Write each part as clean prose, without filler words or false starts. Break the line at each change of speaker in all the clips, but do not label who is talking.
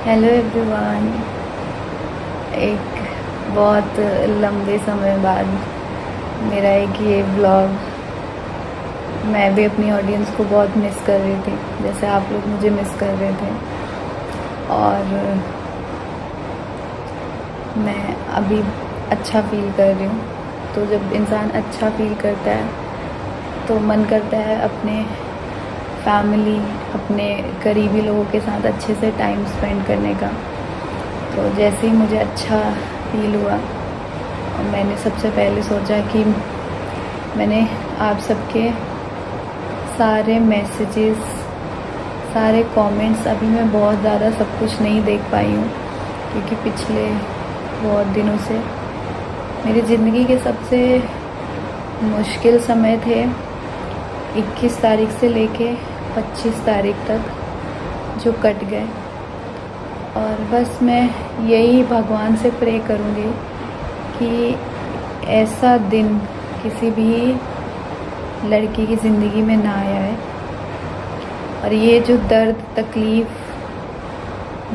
Hello everyone. एक बहुत लंबे समय बाद मेरा एक ये ब्लॉग। मैं भी अपनी ऑडियंस को बहुत मिस कर रही थी, जैसे आप लोग मुझे मिस कर रहे थे। और मैं अभी अच्छा फील कर रही हूँ। तो जब इंसान अच्छा फील करता है तो मन करता है अपने फैमिली, अपने करीबी लोगों के साथ अच्छे से टाइम स्पेंड करने का। तो जैसे ही मुझे अच्छा फील हुआ, मैंने सबसे पहले सोचा कि मैंने आप सबके सारे मैसेजेस, सारे कमेंट्स, अभी मैं बहुत ज़्यादा सब कुछ नहीं देख पाई हूँ क्योंकि पिछले बहुत दिनों से मेरी ज़िंदगी के सबसे मुश्किल समय थे 21 तारीख से लेके 25 तारीख तक जो कट गए। और बस मैं यही भगवान से प्रे करूँगी कि ऐसा दिन किसी भी लड़की की ज़िंदगी में ना आए। और ये जो दर्द, तकलीफ़,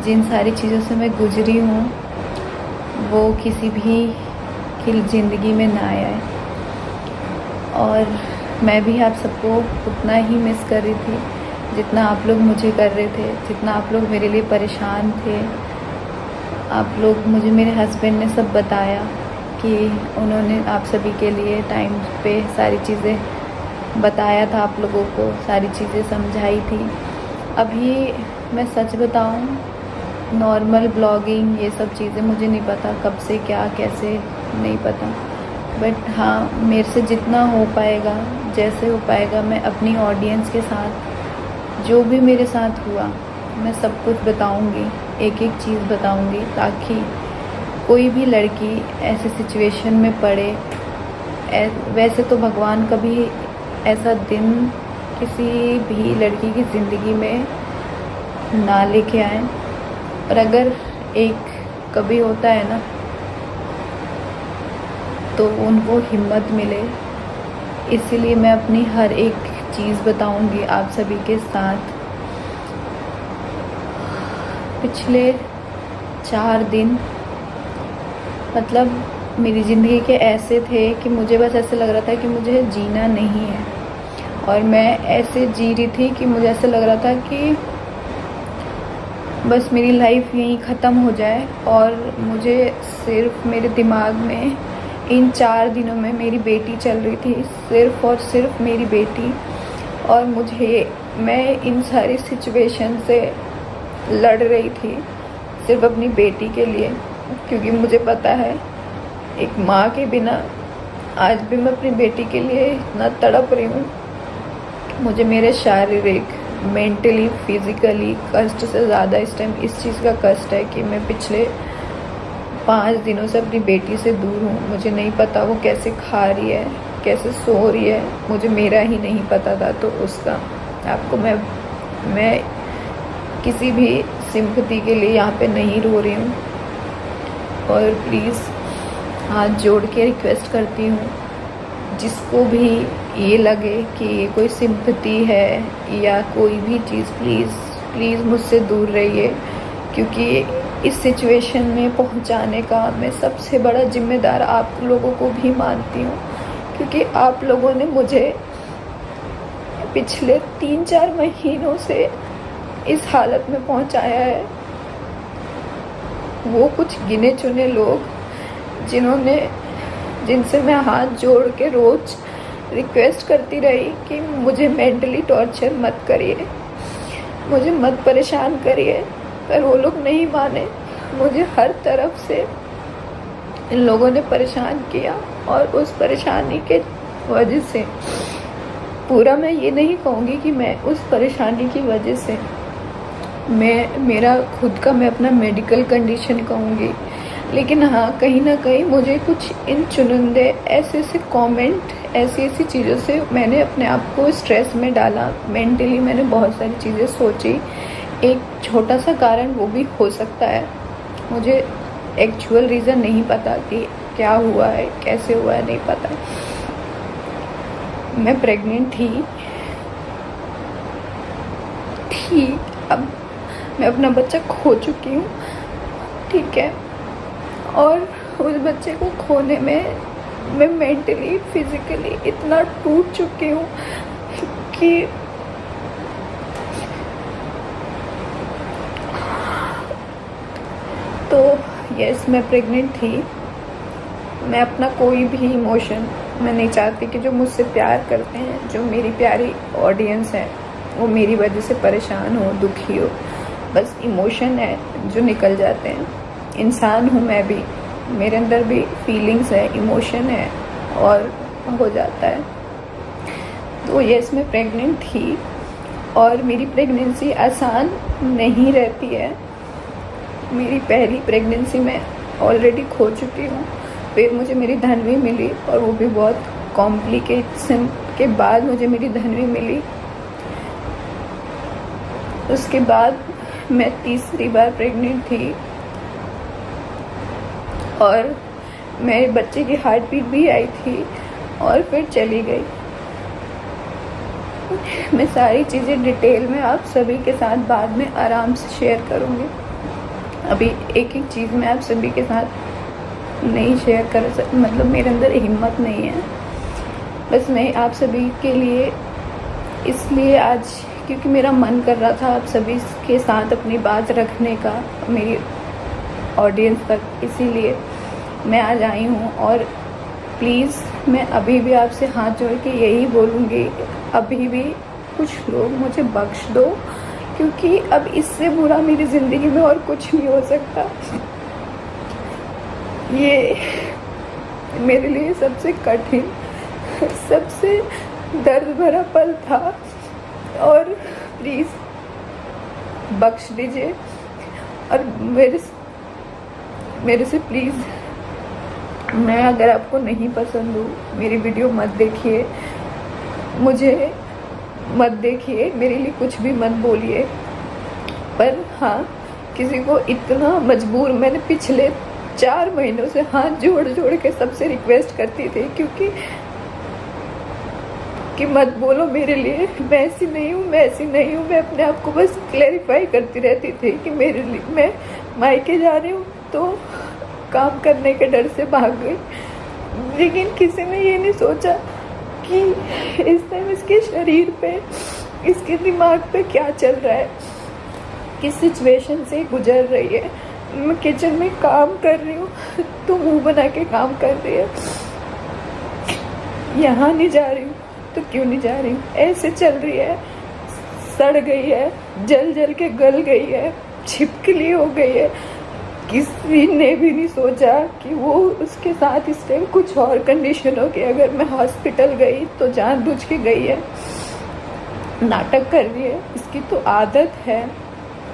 जिन सारी चीज़ों से मैं गुजरी हूँ वो किसी भी की ज़िंदगी में ना आए। और मैं भी आप सबको उतना ही मिस कर रही थी जितना आप लोग मुझे कर रहे थे, जितना आप लोग मेरे लिए परेशान थे। आप लोग मुझे, मेरे हस्बैंड ने सब बताया कि उन्होंने आप सभी के लिए टाइम पे सारी चीज़ें बताया था, आप लोगों को सारी चीज़ें समझाई थी। अभी मैं सच बताऊं, नॉर्मल ब्लॉगिंग ये सब चीज़ें मुझे नहीं पता कब से क्या कैसे, नहीं पता। बट हाँ, मेरे से जितना हो पाएगा, जैसे हो पाएगा, मैं अपनी ऑडियंस के साथ जो भी मेरे साथ हुआ मैं सब कुछ बताऊंगी, एक एक चीज़ बताऊंगी, ताकि कोई भी लड़की ऐसे सिचुएशन में पड़े। वैसे तो भगवान कभी ऐसा दिन किसी भी लड़की की ज़िंदगी में ना लेके आए, और अगर एक कभी होता है ना तो उनको हिम्मत मिले। इसीलिए मैं अपनी हर एक चीज़ बताऊंगी आप सभी के साथ। पिछले 4 दिन मतलब मेरी ज़िंदगी के ऐसे थे कि मुझे बस ऐसे लग रहा था कि मुझे जीना नहीं है। और मैं ऐसे जी रही थी कि मुझे ऐसे लग रहा था कि बस मेरी लाइफ यहीं ख़त्म हो जाए। और मुझे सिर्फ मेरे दिमाग में इन 4 दिनों में मेरी बेटी चल रही थी, सिर्फ और सिर्फ मेरी बेटी। और मैं इन सारी सिचुएशन से लड़ रही थी सिर्फ अपनी बेटी के लिए, क्योंकि मुझे पता है एक माँ के बिना आज भी मैं अपनी बेटी के लिए इतना तड़प रही हूँ। मुझे मेरे शारीरिक, मेंटली, फिज़िकली कष्ट से ज़्यादा इस टाइम इस चीज़ का कष्ट है कि मैं पिछले 5 दिनों से अपनी बेटी से दूर हूँ। मुझे नहीं पता वो कैसे खा रही है, कैसे सो रही है, मुझे मेरा ही नहीं पता था। तो उसका आपको मैं किसी भी सिंपैथी के लिए यहाँ पे नहीं रो रही हूँ। और प्लीज़ हाथ जोड़ के रिक्वेस्ट करती हूँ, जिसको भी ये लगे कि ये कोई सिंपैथी है या कोई भी चीज़, प्लीज़ मुझसे दूर रहिए। क्योंकि इस सिचुएशन में पहुंचाने का मैं सबसे बड़ा जिम्मेदार आप लोगों को भी मानती हूँ, क्योंकि आप लोगों ने मुझे पिछले 3-4 महीनों से इस हालत में पहुंचाया है। वो कुछ गिने चुने लोग जिनसे मैं हाथ जोड़ के रोज़ रिक्वेस्ट करती रही कि मुझे मेंटली टॉर्चर मत करिए, मुझे मत परेशान करिए, पर वो लोग नहीं माने। मुझे हर तरफ से इन लोगों ने परेशान किया, और उस परेशानी के वजह से मैं ये नहीं कहूँगी कि मैं उस परेशानी की वजह से मैं अपना मेडिकल कंडीशन कहूँगी, लेकिन हाँ, कहीं ना कहीं मुझे कुछ इन चुनिंदे ऐसे कमेंट, ऐसी चीज़ों से मैंने अपने आप को स्ट्रेस में डाला। मेंटली मैंने बहुत सारी चीज़ें सोची। एक छोटा सा कारण वो भी हो सकता है, मुझे एक्चुअल रीज़न नहीं पता कि क्या हुआ है, कैसे हुआ है, नहीं पता। मैं प्रेग्नेंट थी। अब मैं अपना बच्चा खो चुकी हूँ, ठीक है। और उस बच्चे को खोने में मैं मेंटली फिजिकली इतना टूट चुकी हूँ कि तो यस, मैं प्रेग्नेंट थी। मैं अपना कोई भी इमोशन मैं नहीं चाहती कि जो मुझसे प्यार करते हैं, जो मेरी प्यारी ऑडियंस है, वो मेरी वजह से परेशान हो, दुखी हो। बस इमोशन है जो निकल जाते हैं। इंसान हूँ मैं भी, मेरे अंदर भी फीलिंग्स है, इमोशन है और हो जाता है। तो यस, मैं प्रेग्नेंट थी और मेरी प्रेगनेंसी आसान नहीं रहती है। मेरी पहली प्रेगनेंसी में ऑलरेडी खो चुकी हूँ, फिर मुझे मेरी धनवी मिली और वो भी बहुत कॉम्प्लिकेशन के बाद मुझे मेरी धनवी मिली। उसके बाद मैं तीसरी बार प्रेग्नेंट थी और मेरे बच्चे की हार्ट बीट भी आई थी और फिर चली गई। मैं सारी चीज़ें डिटेल में आप सभी के साथ बाद में आराम से शेयर करूँगी। अभी एक एक चीज़ मैं आप सभी के साथ नहीं शेयर कर सकती, मतलब मेरे अंदर हिम्मत नहीं है। बस मैं आप सभी के लिए इसलिए आज, क्योंकि मेरा मन कर रहा था आप सभी के साथ अपनी बात रखने का, मेरी ऑडियंस तक, इसीलिए मैं आज आई हूँ। और प्लीज़ मैं अभी भी आपसे हाथ जोड़ के यही बोलूँगी, अभी भी कुछ लोग मुझे बख्श दो, क्योंकि अब इससे बुरा मेरी ज़िंदगी में और कुछ नहीं हो सकता। ये मेरे लिए सबसे कठिन, सबसे दर्द भरा पल था और प्लीज़ बख्श दीजिए। और मेरे से प्लीज़, मैं अगर आपको नहीं पसंद हूँ, मेरी वीडियो मत देखिए, मुझे मत देखिए, मेरे लिए कुछ भी मत बोलिए। पर हाँ, किसी को इतना मजबूर, मैंने पिछले 4 महीनों से हाथ जोड़ जोड़ के सबसे रिक्वेस्ट करती थी, क्योंकि कि मत बोलो मेरे लिए, मैं ऐसी नहीं हूँ, मैं ऐसी नहीं हूँ। मैं अपने आप को बस क्लैरिफाई करती रहती थी कि मेरे लिए, मैं मायके जा रही हूँ तो काम करने के डर से भाग गई। लेकिन किसी ने ये नहीं सोचा कि इस टाइम इसके शरीर पे, इसके दिमाग पे क्या चल रहा है, किस सिचुएशन से गुजर रही है। मैं किचन में काम कर रही हूँ तो मुंह बना के काम कर रही है, यहाँ नहीं जा रही हूँ तो क्यों नहीं जा रही हूँ, ऐसे चल रही है, सड़ गई है, जल जल के गल गई है, छिपकली हो गई है। किसी ने भी नहीं सोचा कि वो उसके साथ इस टाइम कुछ और कंडीशन हो कि अगर मैं हॉस्पिटल गई तो जानबूझ के गई है, नाटक कर रही है। इसकी तो आदत है,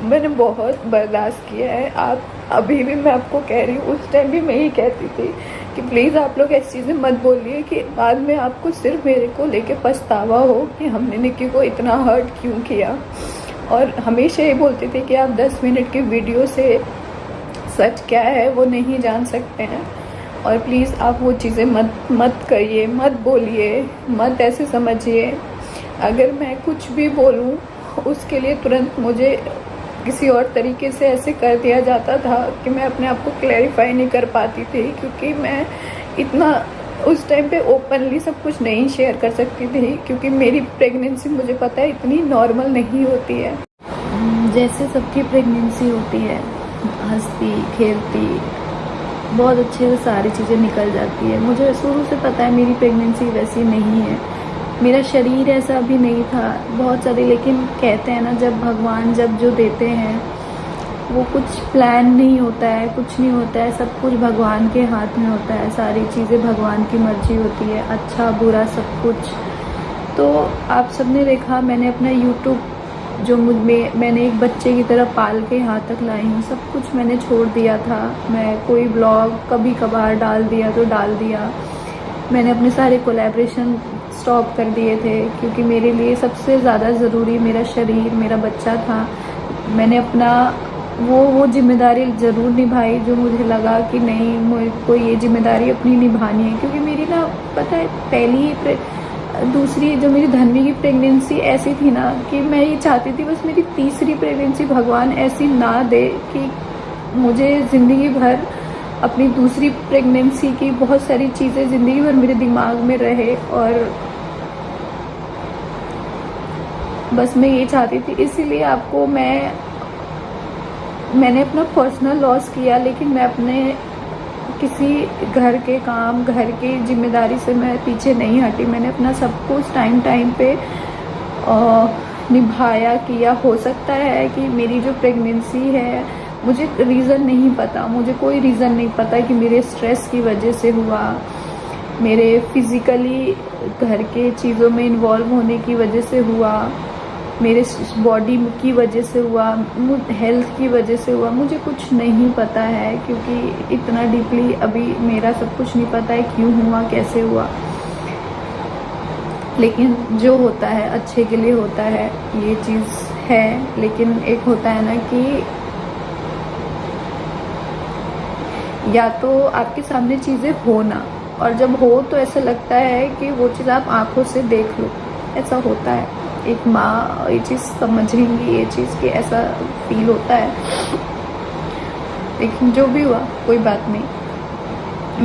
मैंने बहुत बर्दाश्त किया है। आप अभी भी मैं आपको कह रही हूँ, उस टाइम भी मैं ही कहती थी कि प्लीज़ आप लोग ऐसी चीज़ें मत बोलिए कि बाद में आपको सिर्फ मेरे को लेके पछतावा हो कि हमने निक्की को इतना हर्ट क्यों किया। और हमेशा ये बोलते थे कि आप 10 मिनट की वीडियो से सच क्या है वो नहीं जान सकते हैं। और प्लीज़ आप वो चीज़ें मत करिए, मत बोलिए, मत ऐसे समझिए। अगर मैं कुछ भी बोलूँ उसके लिए तुरंत मुझे किसी और तरीके से ऐसे कर दिया जाता था कि मैं अपने आप को क्लैरिफाई नहीं कर पाती थी, क्योंकि मैं इतना उस टाइम पे ओपनली सब कुछ नहीं शेयर कर सकती थी, क्योंकि मेरी प्रेगनेंसी मुझे पता है इतनी नॉर्मल नहीं होती है जैसे सबकी प्रेगनेंसी होती है। हंसती खेलती बहुत अच्छे से सारी चीज़ें निकल जाती है। मुझे शुरू से पता है मेरी प्रेगनेंसी वैसी नहीं है, मेरा शरीर ऐसा भी नहीं था बहुत सारे। लेकिन कहते हैं ना, जब भगवान जब जो देते हैं वो कुछ प्लान नहीं होता है, कुछ नहीं होता है, सब कुछ भगवान के हाथ में होता है। सारी चीज़ें भगवान की मर्जी होती है, अच्छा बुरा सब कुछ। तो आप सबने देखा, मैंने अपना यूट्यूब जो मैंने एक बच्चे की तरह पाल के यहाँ तक लाई हूँ, सब कुछ मैंने छोड़ दिया था। मैं कोई ब्लॉग कभी कभार डाल दिया तो डाल दिया। मैंने अपने सारे कोलैबोरेशन स्टॉप कर दिए थे, क्योंकि मेरे लिए सबसे ज़्यादा ज़रूरी मेरा शरीर, मेरा बच्चा था। मैंने अपना वो जिम्मेदारी ज़रूर निभाई जो मुझे लगा कि नहीं, मुझे को ये जिम्मेदारी अपनी निभानी है। क्योंकि मेरी ना, पता है, पहली दूसरी जो मेरी धन्वी की प्रेगनेंसी ऐसी थी ना कि मैं ये चाहती थी बस मेरी तीसरी प्रेगनेंसी भगवान ऐसी ना दे कि मुझे ज़िंदगी भर अपनी दूसरी प्रेगनेंसी की बहुत सारी चीज़ें ज़िंदगी भर मेरे दिमाग में रहे। और बस मैं ये चाहती थी, इसीलिए आपको मैंने अपना पर्सनल लॉस किया, लेकिन मैं अपने किसी घर के काम, घर की जिम्मेदारी से मैं पीछे नहीं हटी। मैंने अपना सब कुछ टाइम पे निभाया किया। हो सकता है कि मेरी जो प्रेगनेंसी है, मुझे रीज़न नहीं पता, मुझे कोई रीज़न नहीं पता कि मेरे स्ट्रेस की वजह से हुआ, मेरे फिज़िकली घर के चीज़ों में इन्वॉल्व होने की वजह से हुआ, मेरे बॉडी की वजह से हुआ, हेल्थ की वजह से हुआ, मुझे कुछ नहीं पता है, क्योंकि इतना डीपली अभी मेरा सब कुछ नहीं पता है क्यों हुआ, कैसे हुआ। लेकिन जो होता है अच्छे के लिए होता है, ये चीज़ है। लेकिन एक होता है ना कि या तो आपके सामने चीज़ें हो ना, और जब हो तो ऐसा लगता है कि वो चीज़ आप आंखों से देख लो, ऐसा होता है। एक माँ ये चीज़ समझेंगी, ये चीज़ कि ऐसा फील होता है। लेकिन जो भी हुआ कोई बात नहीं।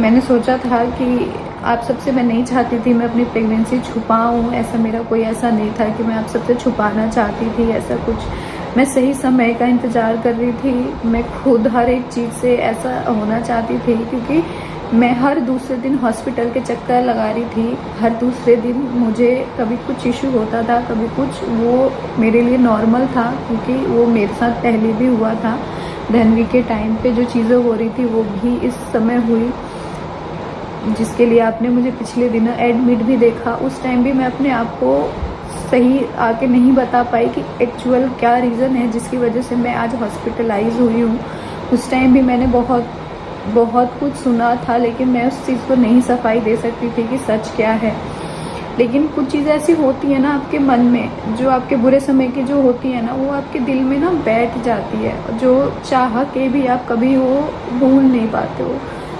मैंने सोचा था कि आप सबसे मैं नहीं चाहती थी मैं अपनी प्रेगनेंसी छुपाऊँ, ऐसा मेरा कोई ऐसा नहीं था कि मैं आप सबसे छुपाना चाहती थी ऐसा कुछ। मैं सही समय का इंतज़ार कर रही थी। मैं खुद हर एक चीज़ से ऐसा होना चाहती थी, क्योंकि मैं हर दूसरे दिन हॉस्पिटल के चक्कर लगा रही थी। हर दूसरे दिन मुझे कभी कुछ इशू होता था, कभी कुछ, वो मेरे लिए नॉर्मल था, क्योंकि वो मेरे साथ पहले भी हुआ था। धन्वी के टाइम पे जो चीज़ें हो रही थी वो भी इस समय हुई, जिसके लिए आपने मुझे पिछले दिनों एडमिट भी देखा। उस टाइम भी मैं अपने आप को सही आके नहीं बता पाई कि एक्चुअल क्या रीज़न है जिसकी वजह से मैं आज हॉस्पिटलाइज हुई हूँ। उस टाइम भी मैंने बहुत कुछ सुना था, लेकिन मैं उस चीज़ को नहीं सफाई दे सकती थी कि सच क्या है। लेकिन कुछ चीज़ें ऐसी होती है ना आपके मन में, जो आपके बुरे समय की जो होती है ना, वो आपके दिल में ना बैठ जाती है, जो चाह के भी आप कभी वो भूल नहीं पाते हो।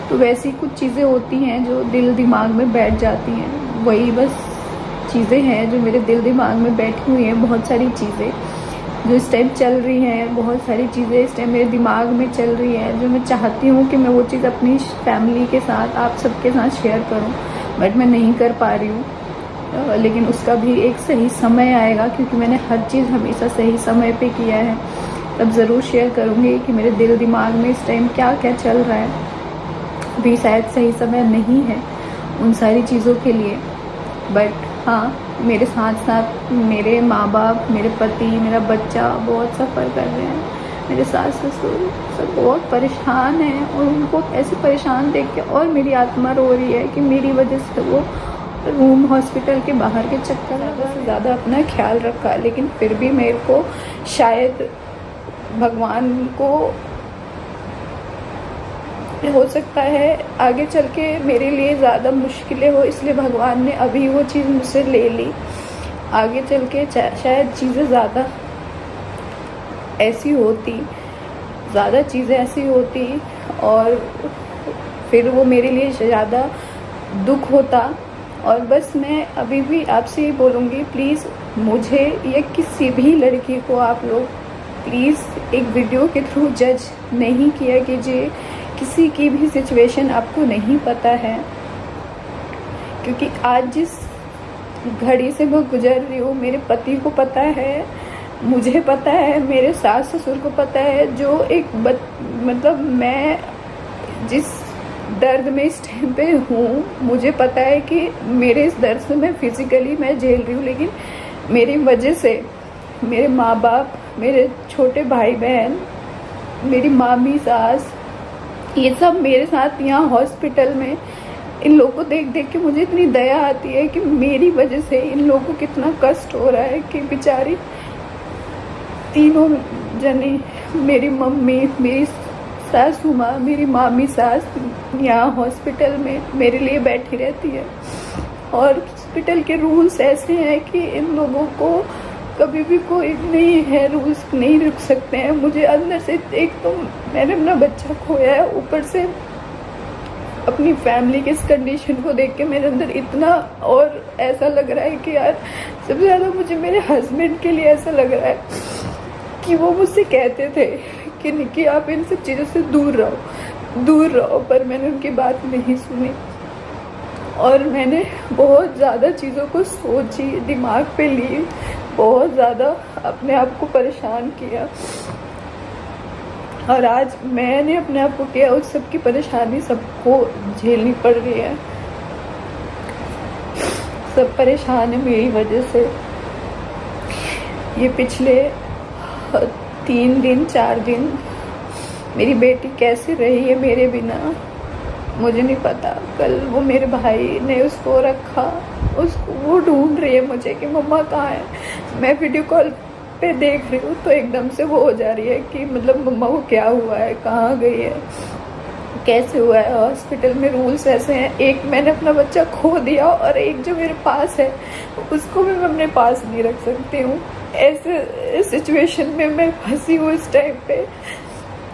तो वैसी कुछ चीज़ें होती हैं जो दिल दिमाग में बैठ जाती हैं। वही बस चीज़ें हैं जो मेरे दिल दिमाग में बैठी हुई हैं। बहुत सारी चीज़ें जो इस टाइम चल रही हैं, बहुत सारी चीज़ें इस टाइम मेरे दिमाग में चल रही हैं, जो मैं चाहती हूँ कि मैं वो चीज़ अपनी फैमिली के साथ, आप सबके साथ शेयर करूँ, बट मैं नहीं कर पा रही हूँ। लेकिन उसका भी एक सही समय आएगा, क्योंकि मैंने हर चीज़ हमेशा सही समय पे किया है। तब ज़रूर शेयर करूँगी कि मेरे दिल दिमाग में इस टाइम क्या क्या चल रहा है। अभी शायद सही समय नहीं है उन सारी चीज़ों के लिए, बट हाँ, मेरे साथ साथ मेरे माँ बाप, मेरे पति, मेरा बच्चा बहुत सफ़र कर रहे हैं। मेरे सास ससुर सब बहुत परेशान हैं, और उनको ऐसे परेशान देख के और मेरी आत्मा रो रही है कि मेरी वजह से वो रूम हॉस्पिटल के बाहर के चक्कर ज़्यादा से ज़्यादा अपना ख्याल रखा। लेकिन फिर भी मेरे को शायद भगवान को हो सकता है आगे चल के मेरे लिए ज़्यादा मुश्किलें हो, इसलिए भगवान ने अभी वो चीज़ मुझसे ले ली। आगे चल के शायद चीज़ें ज़्यादा ऐसी होती, ज़्यादा चीज़ें ऐसी होती, और फिर वो मेरे लिए ज़्यादा दुख होता। और बस मैं अभी भी आपसे ही बोलूँगी, प्लीज़ मुझे या किसी भी लड़की को आप लोग प्लीज़ एक वीडियो के थ्रू जज नहीं किया कीजिए। किसी की भी सिचुएशन आपको नहीं पता है, क्योंकि आज जिस घड़ी से मैं गुजर रही हूँ, मेरे पति को पता है, मुझे पता है, मेरे सास ससुर को पता है। जो एक मतलब मैं जिस दर्द में इस टाइम पे हूँ, मुझे पता है कि मेरे इस दर्द से मैं फिज़िकली मैं झेल रही हूँ, लेकिन मेरी वजह से मेरे माँ बाप, मेरे छोटे भाई बहन, मेरी मामी सास, ये सब मेरे साथ यहाँ हॉस्पिटल में, इन लोगों को देख देख के मुझे इतनी दया आती है कि मेरी वजह से इन लोगों को कितना कष्ट हो रहा है कि बेचारी तीनों जने, मेरी मम्मी, मेरी सासू माँ, मेरी मामी सास यहाँ हॉस्पिटल में मेरे लिए बैठी रहती है। और हॉस्पिटल के रूल्स ऐसे हैं कि इन लोगों को कभी भी कोई नहीं है, रूल्स नहीं रुक सकते हैं। मुझे अंदर से, एक तो मैंने अपना बच्चा खोया है, ऊपर से अपनी फैमिली की इस कंडीशन को देख के मेरे अंदर इतना और ऐसा लग रहा है कि यार सबसे ज़्यादा मुझे मेरे हस्बैंड के लिए ऐसा लग रहा है कि वो मुझसे कहते थे कि निकी आप इन सब चीज़ों से दूर रहो, पर मैंने उनकी बात नहीं सुनी और मैंने बहुत ज़्यादा चीज़ों को सोची, दिमाग पे ली, बहुत ज़्यादा अपने आप को परेशान किया और आज मैंने अपने आप को किया उस सब की परेशानी सबको झेलनी पड़ रही है। सब परेशान है मेरी वजह से। ये पिछले 3 दिन 4 दिन मेरी बेटी कैसे रही है मेरे बिना मुझे नहीं पता। कल वो मेरे भाई ने उसको रखा, उसको वो ढूंढ रही है मुझे कि मम्मा कहाँ है। मैं वीडियो कॉल पे देख रही हूँ तो एकदम से वो हो जा रही है कि मतलब मम्मा को क्या हुआ है, कहाँ गई है, कैसे हुआ है। हॉस्पिटल में रूल्स ऐसे हैं, एक मैंने अपना बच्चा खो दिया और एक जो मेरे पास है उसको भी मैं अपने पास नहीं रख सकती हूँ। ऐसे सिचुएशन में मैं फंसी हूँ इस टाइम पे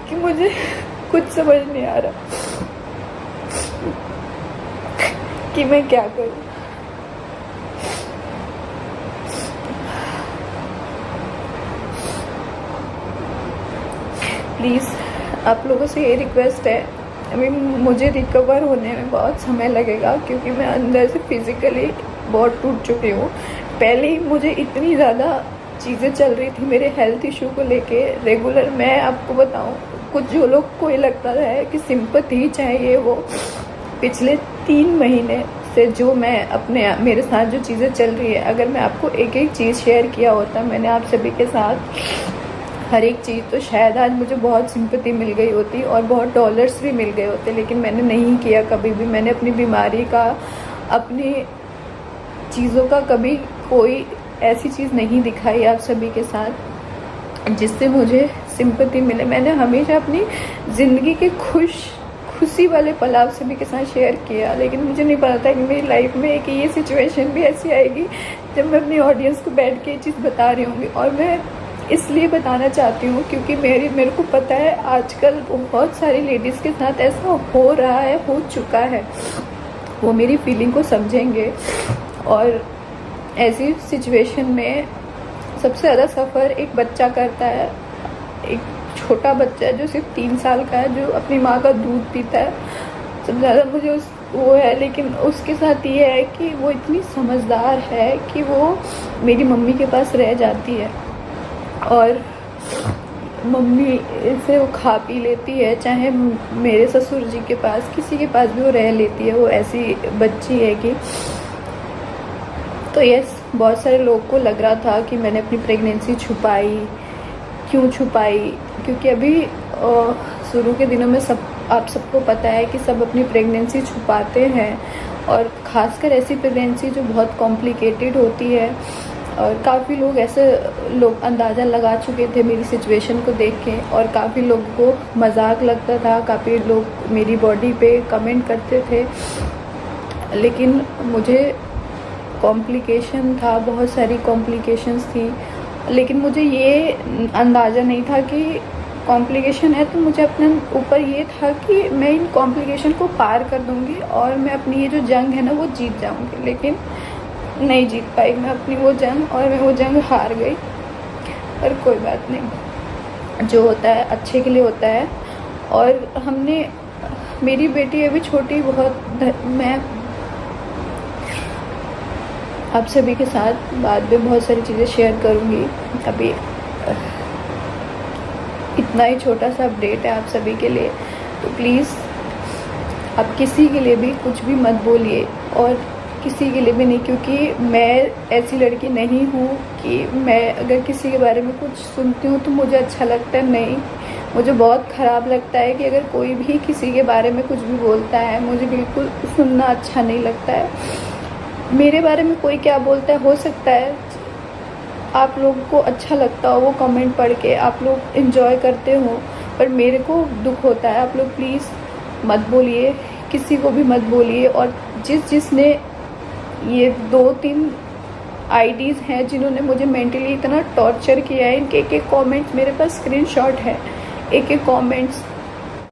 कि मुझे कुछ समझ नहीं आ रहा कि मैं क्या करूँ। प्लीज़ आप लोगों से ये रिक्वेस्ट है, अभी मुझे रिकवर होने में बहुत समय लगेगा क्योंकि मैं अंदर से फिज़िकली बहुत टूट चुकी हूँ। पहले ही मुझे इतनी ज़्यादा चीज़ें चल रही थी मेरे हेल्थ इशू को लेके रेगुलर। मैं आपको बताऊँ, कुछ जो लोग को ये लगता है कि सिंपैथी चाहिए, वो पिछले 3 महीने से जो मैं अपने मेरे साथ जो चीज़ें चल रही है, अगर मैं आपको एक एक चीज़ शेयर किया होता मैंने आप सभी के साथ हर एक चीज़, तो शायद आज मुझे बहुत सिंपैथी मिल गई होती और बहुत डॉलर्स भी मिल गए होते, लेकिन मैंने नहीं किया कभी भी। मैंने अपनी बीमारी का, अपनी चीज़ों का कभी कोई ऐसी चीज़ नहीं दिखाई आप सभी के साथ जिससे मुझे सिंपैथी मिले। मैंने हमेशा अपनी ज़िंदगी के खुशी वाले पल आप सभी के साथ शेयर किया, लेकिन मुझे नहीं पता था कि मेरी लाइफ में एक ये सिचुएशन भी ऐसी आएगी जब मैं अपनी ऑडियंस को बैठ के ये चीज़ बता रही होंगी। और मैं इसलिए बताना चाहती हूँ क्योंकि मेरे को पता है आजकल बहुत सारी लेडीज़ के साथ ऐसा हो रहा है, हो चुका है। वो मेरी फीलिंग को समझेंगे और ऐसी सिचुएशन में सबसे ज़्यादा सफ़र एक बच्चा करता है, एक छोटा बच्चा है जो सिर्फ 3 साल का है, जो अपनी माँ का दूध पीता है। सबसे ज़्यादा मुझे वो है, लेकिन उसके साथ ये है कि वो इतनी समझदार है कि वो मेरी मम्मी के पास रह जाती है और मम्मी से वो खा पी लेती है, चाहे मेरे ससुर जी के पास, किसी के पास भी वो रह लेती है। वो ऐसी बच्ची है कि तो यस, बहुत सारे लोग को लग रहा था कि मैंने अपनी प्रेगनेंसी छुपाई। क्यों छुपाई? क्योंकि अभी शुरू के दिनों में आप सबको पता है कि सब अपनी प्रेगनेंसी छुपाते हैं और ख़ासकर ऐसी प्रेगनेंसी जो बहुत कॉम्प्लिकेटेड होती है। और काफ़ी लोग अंदाज़ा लगा चुके थे मेरी सिचुएशन को देख के और काफ़ी लोगों को मजाक लगता था, काफ़ी लोग मेरी बॉडी पे कमेंट करते थे, लेकिन मुझे कॉम्प्लिकेशन था, बहुत सारी कॉम्प्लिकेशंस थी, लेकिन मुझे ये अंदाज़ा नहीं था कि कॉम्प्लिकेशन है। तो मुझे अपने ऊपर ये था कि मैं इन कॉम्प्लिकेशन को पार कर दूंगी और मैं अपनी ये जो जंग है ना वो जीत जाऊंगी, लेकिन नहीं जीत पाई मैं अपनी वो जंग और मैं वो जंग हार गई। पर कोई बात नहीं, जो होता है अच्छे के लिए होता है। और मेरी बेटी अभी छोटी बहुत, मैं आप सभी के साथ बाद में बहुत सारी चीज़ें शेयर करूँगी। अभी इतना ही छोटा सा अपडेट है आप सभी के लिए, तो प्लीज़ आप किसी के लिए भी कुछ भी मत बोलिए और किसी के लिए भी नहीं, क्योंकि मैं ऐसी लड़की नहीं हूँ कि मैं अगर किसी के बारे में कुछ सुनती हूँ तो मुझे अच्छा लगता है। नहीं, मुझे बहुत ख़राब लगता है कि अगर कोई भी किसी के बारे में कुछ भी बोलता है, मुझे बिल्कुल सुनना अच्छा नहीं लगता है। मेरे बारे में कोई क्या बोलता है, हो सकता है आप लोगों को अच्छा लगता हो वो कमेंट पढ़ के, आप लोग एंजॉय करते हो, पर मेरे को दुख होता है। आप लोग प्लीज़ मत बोलिए, किसी को भी मत बोलिए। और जिसने ये 2-3 आईडीज़ हैं जिन्होंने मुझे मेंटली इतना टॉर्चर किया है, इनके एक कमेंट्स मेरे पास स्क्रीनशॉट है, एक कमेंट्स